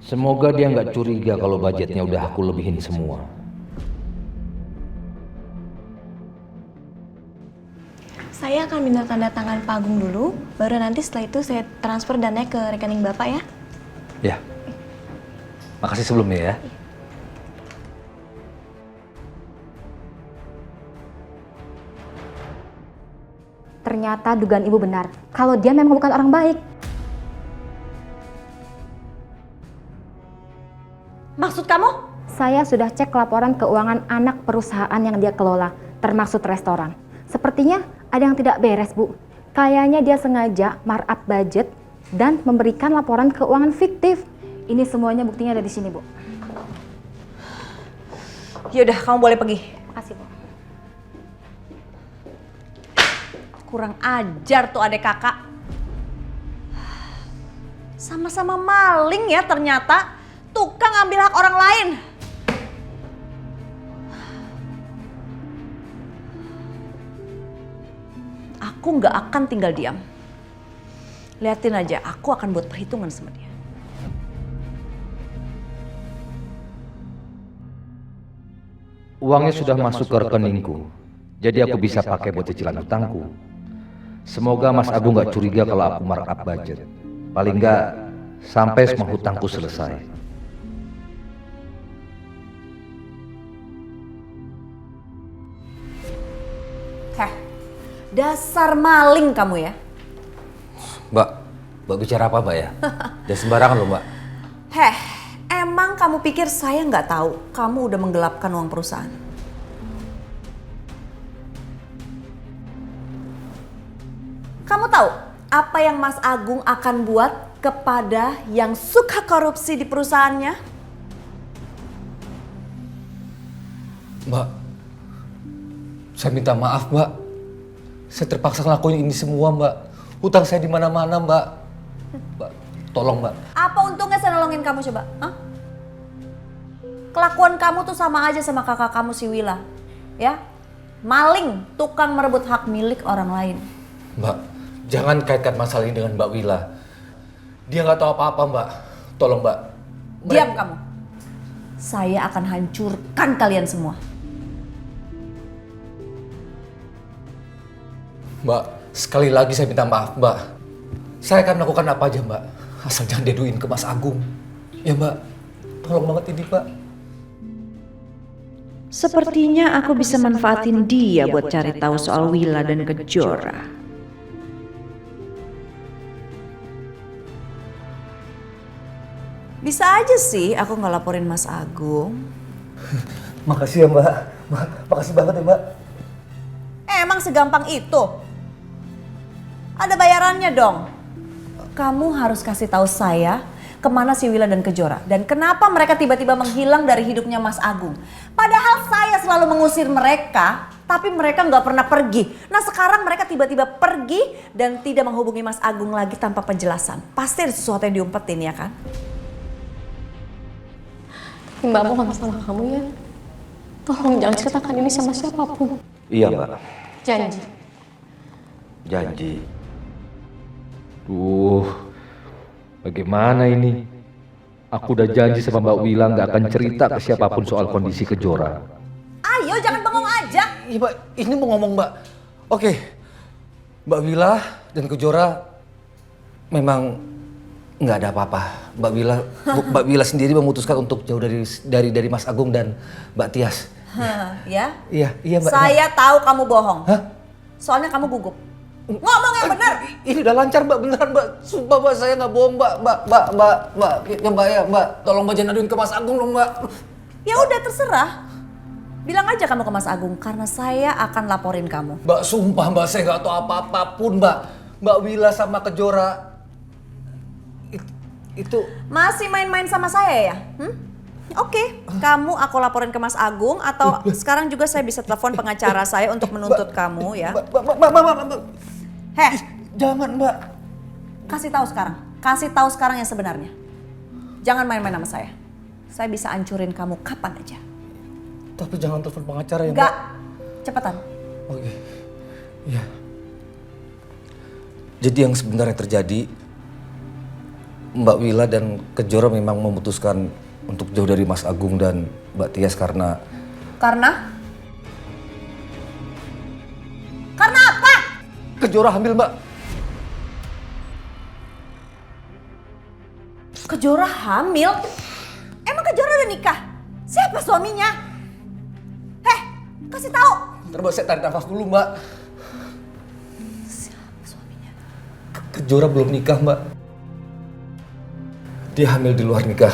Semoga dia nggak curiga kalau budgetnya udah aku lebihin semua. Saya akan minta tanda tangan Pak Agung dulu, baru nanti setelah itu saya transfer dananya ke rekening Bapak ya. Ya, makasih sebelumnya ya. Ternyata dugaan ibu benar, kalau dia memang bukan orang baik. Maksud kamu? Saya sudah cek laporan keuangan anak perusahaan yang dia kelola, termasuk restoran. Sepertinya ada yang tidak beres, Bu. Kayaknya dia sengaja markup budget dan memberikan laporan keuangan fiktif. Ini semuanya buktinya ada di sini, Bu. Yaudah, kamu boleh pergi. Makasih, Bu. Kurang ajar tuh adek kakak. Sama-sama maling ya ternyata. Tukang ambil hak orang lain. Aku nggak akan tinggal diam. Liatin aja, aku akan buat perhitungan sama dia. Uangnya sudah masuk ke rekeningku, jadi aku bisa pakai buat cicilan hutangku. Semoga Mas Agung nggak curiga kalau aku markup budget. Paling nggak sampai semua hutangku selesai. Heh, dasar maling kamu ya. Mbak bicara apa Mbak ya? Jangan sembarangan loh Mbak. Heh, emang kamu pikir saya nggak tahu kamu udah menggelapkan uang perusahaan? Kamu tahu apa yang Mas Agung akan buat kepada yang suka korupsi di perusahaannya? Mbak, saya minta maaf Mbak. Saya terpaksa ngelakuin ini semua Mbak. Hutang saya di mana-mana Mbak. Mbak, tolong Mbak. Apa untungnya saya nolongin kamu coba? Hah? Kelakuan kamu tuh sama aja sama kakak kamu si Wila. Ya? Maling, tukang merebut hak milik orang lain. Mbak, jangan kaitkan masalah ini dengan Mbak Wila. Dia nggak tahu apa-apa Mbak. Tolong Mbak. Diam kamu. Saya akan hancurkan kalian semua. Mbak, sekali lagi saya minta maaf Mbak. Saya akan melakukan apa aja Mbak. Asal jangan deduin ke Mas Agung. Ya Mbak, tolong banget ini Mbak. Sepertinya aku bisa manfaatin dia buat cari tahu soal Wila dan Kejora. Bisa aja sih aku nggak laporin Mas Agung. Makasih ya Mbak. Mbak, makasih banget ya Mbak. Emang segampang itu? Ada bayarannya dong. Kamu harus kasih tahu saya kemana si Wila dan Kejora. Dan kenapa mereka tiba-tiba menghilang dari hidupnya Mas Agung. Padahal saya selalu mengusir mereka, tapi mereka nggak pernah pergi. Nah sekarang mereka tiba-tiba pergi dan tidak menghubungi Mas Agung lagi tanpa penjelasan. Pasti ada sesuatu yang diumpetin ya kan? Mbak mohon sama kamu ya. Tolong jangan ceritakan ini sama siapapun. Iya Mbak, Janji. janji. Bagaimana ini? Aku udah janji sama Mbak Wila nggak akan cerita ke siapapun soal kondisi Kejora. Ayo jangan bengong aja. Iya Mbak, ini mau ngomong Mbak. Oke, Mbak Wila dan Kejora memang nggak ada apa-apa. Mbak Wila sendiri memutuskan untuk jauh dari Mas Agung dan Mbak Tias. Ya? Iya Mbak. Saya tahu kamu bohong. Hah? Soalnya kamu gugup. Ngomong yang benar. Ini udah lancar Mbak, beneran Mbak. Sumpah Mbak, saya nggak bohong Mbak. Mbak, tolong Mbak jangan aduin ke Mas Agung dong Mbak. Ya udah terserah. Bilang aja kamu ke Mas Agung karena saya akan laporin kamu. Mbak, sumpah Mbak, saya nggak tahu apa-apapun Mbak. Mbak Wila sama Kejora itu Masih main-main sama saya ya? Oke, kamu aku laporin ke Mas Agung atau sekarang juga saya bisa telepon pengacara saya untuk menuntut kamu ya. Mbak. Heh, Jangan Mbak. kasih tahu sekarang yang sebenarnya. Jangan main-main sama saya. Saya bisa hancurin kamu kapan aja. Tapi jangan telepon pengacara ya Mbak. Enggak, cepetan. Oke. Iya. Jadi yang sebenarnya terjadi, Mbak Wila dan Kejora memang memutuskan untuk jauh dari Mas Agung dan Mbak Tias karena... Karena? Karena apa? Kejora hamil, Mbak. Kejora hamil? Emang Kejora udah nikah? Siapa suaminya? Kasih tahu. Ntar Mbak, saya tarik nafas dulu, Mbak. Siapa suaminya? Kejora belum nikah, Mbak. Dia hamil di luar nikah.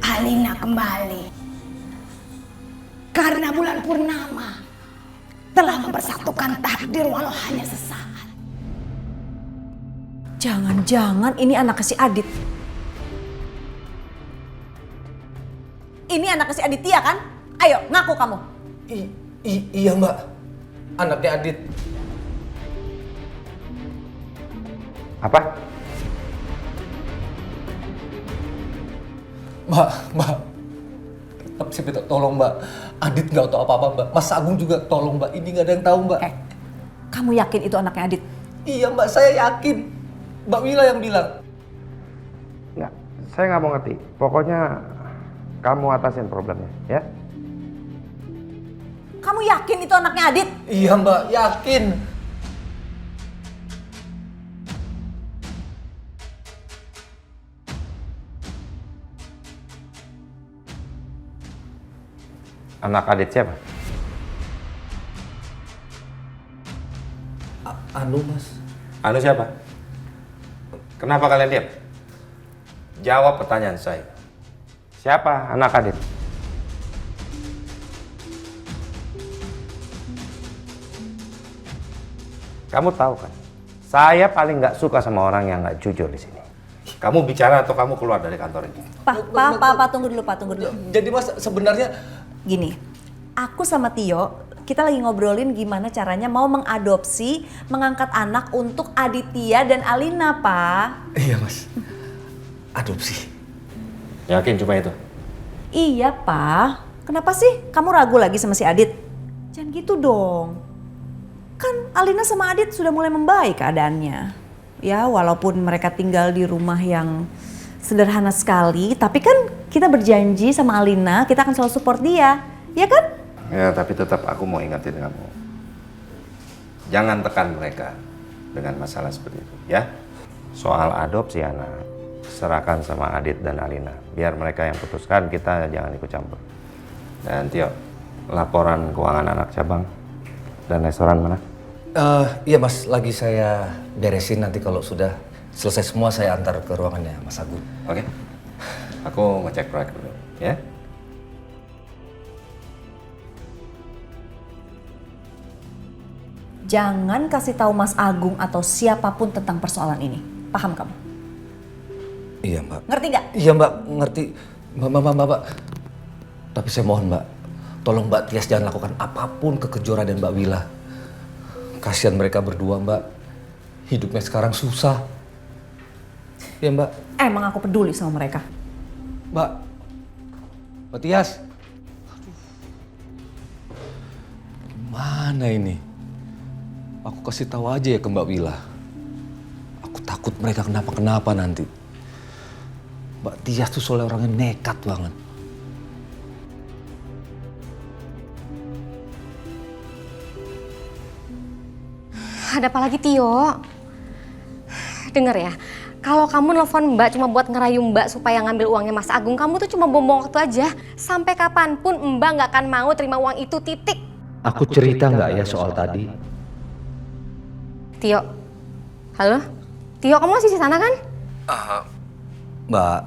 Alina kembali karena bulan purnama telah mempersatukan takdir walau hanya sesaat. Jangan-jangan ini anaknya si Adit. Ini anaknya si Aditya kan? Ayo, ngaku kamu. Iya, Mbak. Anaknya Adit. Apa? Mbak. Tapi saya minta tolong, Mbak. Adit nggak tahu apa-apa, Mbak. Mas Agung juga tolong, Mbak. Ini nggak ada yang tahu, Mbak. Kamu yakin itu anaknya Adit? Iya, Mbak. Saya yakin. Mbak Wila yang bilang. Nggak, saya nggak mau ngerti. Pokoknya kamu atasin problemnya, ya? Kamu yakin itu anaknya Adit? Iya, Mbak. Yakin. Anak Adit siapa? Anu, Mas. Anu siapa? Kenapa kalian diam? Jawab pertanyaan saya. Siapa anak Adit? Kamu tahu kan? Saya paling nggak suka sama orang yang nggak jujur di sini. Kamu bicara atau kamu keluar dari kantor ini? Pak, tunggu dulu, Pak, tunggu dulu. Jadi, Mas, sebenarnya... Gini, aku sama Tio, kita lagi ngobrolin gimana caranya mau mengadopsi, mengangkat anak untuk Aditya dan Alina, Pak. Iya, Mas. Adopsi. Yakin cuma itu? Iya, Pak. Kenapa sih kamu ragu lagi sama si Adit? Jangan gitu dong. Kan Alina sama Adit sudah mulai membaik keadaannya. Ya, walaupun mereka tinggal di rumah yang sederhana sekali, tapi kan kita berjanji sama Alina, kita akan selalu support dia. Ya kan? Ya, tapi tetap aku mau ingetin kamu. Jangan tekan mereka dengan masalah seperti itu, ya? Soal adopsi anak, serahkan sama Adit dan Alina. Biar mereka yang putuskan, kita jangan ikut campur. Dan Tio, laporan keuangan anak cabang Dan restoran mana? Iya, Mas. Lagi saya beresin, nanti kalau sudah selesai semua saya antar ke ruangannya Mas Agung. Oke? Aku ngecek proyek dulu, ya? Jangan kasih tahu Mas Agung atau siapapun tentang persoalan ini. Paham kamu? Iya, Mbak. Ngerti nggak? Iya, Mbak. Ngerti. Mbak. Tapi saya mohon, Mbak. Tolong Mbak Tias jangan lakukan apapun ke Kejora dan Mbak Wila. Kasihan mereka berdua, Mbak. Hidupnya sekarang susah. Iya, Mbak. Emang aku peduli sama mereka. Mbak Tias. Mana ini? Aku kasih tahu aja ya ke Mbak Wila. Aku takut mereka kenapa-kenapa nanti. Mbak Tias tuh soalnya orangnya nekat banget. Ada apa lagi, Tio? Dengar ya, kalau kamu nelfon Mbak cuma buat ngerayu Mbak supaya ngambil uangnya Mas Agung, kamu tuh cuma buang-buang waktu aja. Sampai kapanpun Mbak nggak akan mau terima uang itu, titik. Aku cerita nggak ya soal tadi? Tio, halo? Tio, kamu masih di sana kan? Mbak,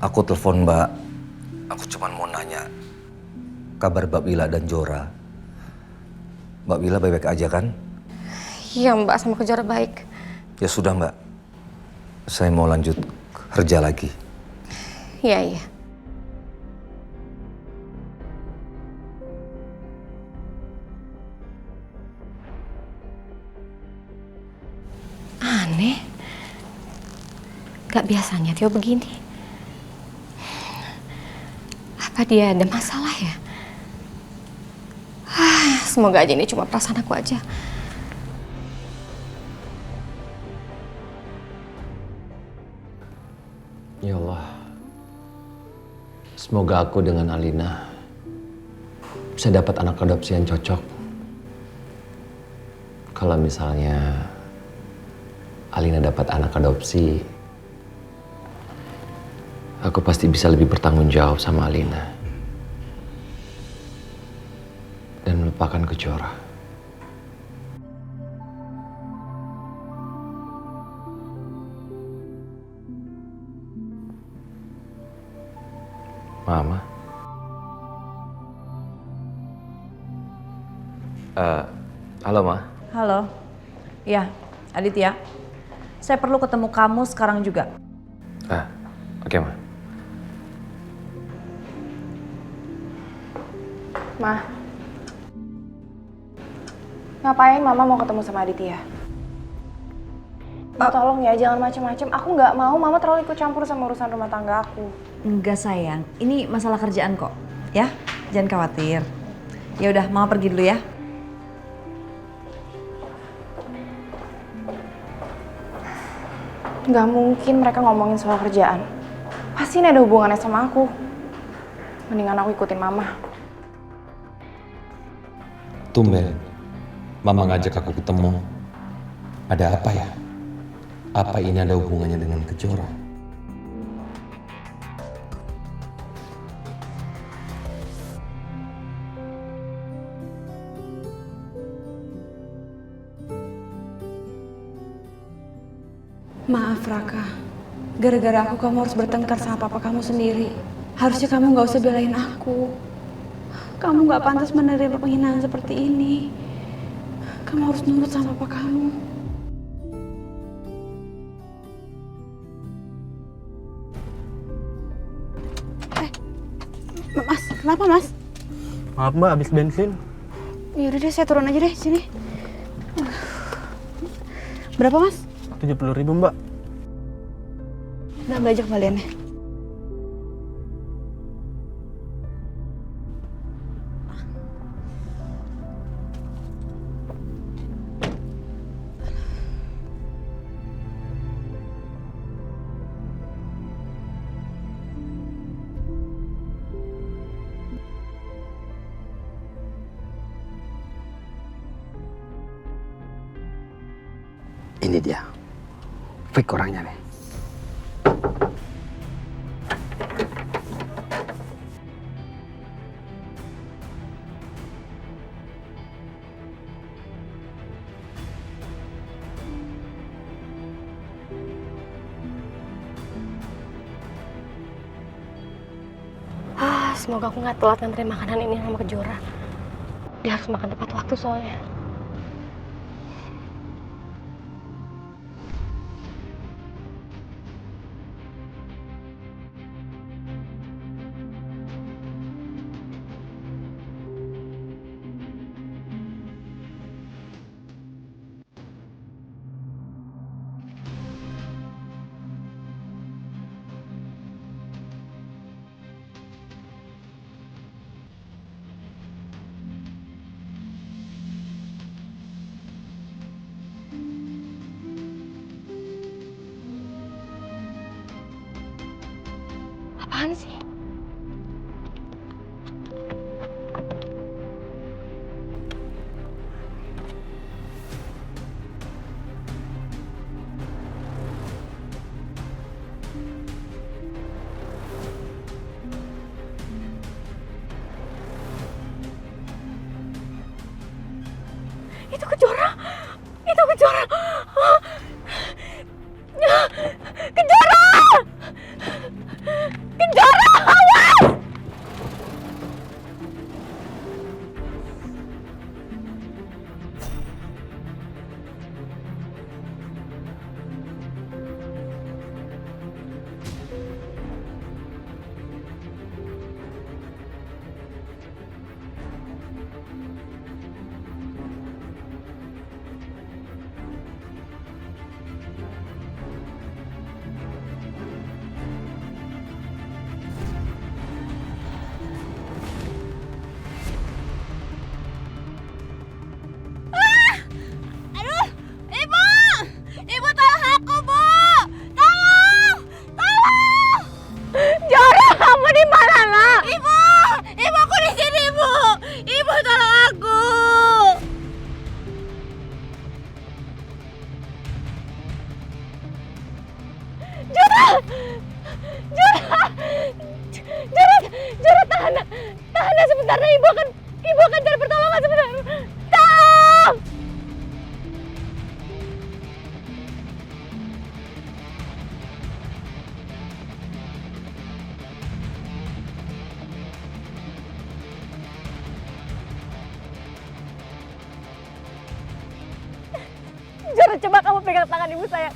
aku telepon Mbak. Aku cuma mau nanya kabar Mbak Wila dan Jora. Mbak Wila baik-baik aja kan? Iya, Mbak, sama Kejora baik. Ya sudah, Mbak. Saya mau lanjut kerja lagi. Iya. Aneh. Gak biasanya Tio begini. Apa dia ada masalah ya? Semoga aja ini cuma perasaan aku aja. Ya Allah, semoga aku dengan Alina bisa dapat anak adopsi yang cocok. Kalau misalnya Alina dapat anak adopsi, aku pasti bisa lebih bertanggung jawab sama Alina dan melupakan Kejora. Mama. Halo, Ma. Halo. Ya, Aditya. Saya perlu ketemu kamu sekarang juga. Oke, Ma. Ma, ngapain Mama mau ketemu sama Aditya? Tolong ya, jangan macem-macem. Aku nggak mau Mama terlalu ikut campur sama urusan rumah tangga aku. Enggak sayang, ini masalah kerjaan kok. Ya, jangan khawatir. Ya udah, Mama pergi dulu ya. Nggak mungkin mereka ngomongin soal kerjaan. Pasti ini ada hubungannya sama aku. Mendingan aku ikutin Mama. Tumben, Mama ngajak aku ketemu. Ada apa ya? Apa ini ada hubungannya dengan Kejora? Maaf Raka, gara-gara aku kamu harus bertengkar sama papa kamu sendiri. Harusnya kamu gak usah belain aku. Kamu gak pantas menerima penghinaan seperti ini. Kamu harus nurut sama papa kamu. Mas, kenapa Mas? Maaf Mbak, habis bensin. Yaudah deh, saya turun aja deh sini. Berapa Mas? 70.000 Mbak. Udah ambil aja kembaliannya. Ini dia, fake orangnya nih. Semoga aku nggak telat nganterin makanan ini sama Kejora. Dia harus makan tepat waktu soalnya. Apaan sih? Itu Kejora! Itu Kejora! Kejora! Kejora! Awas! Jora, tahan sebentar, ibu akan cari pertolongan sebentar. Tolong! Jora, coba kamu pegang tangan ibu saya.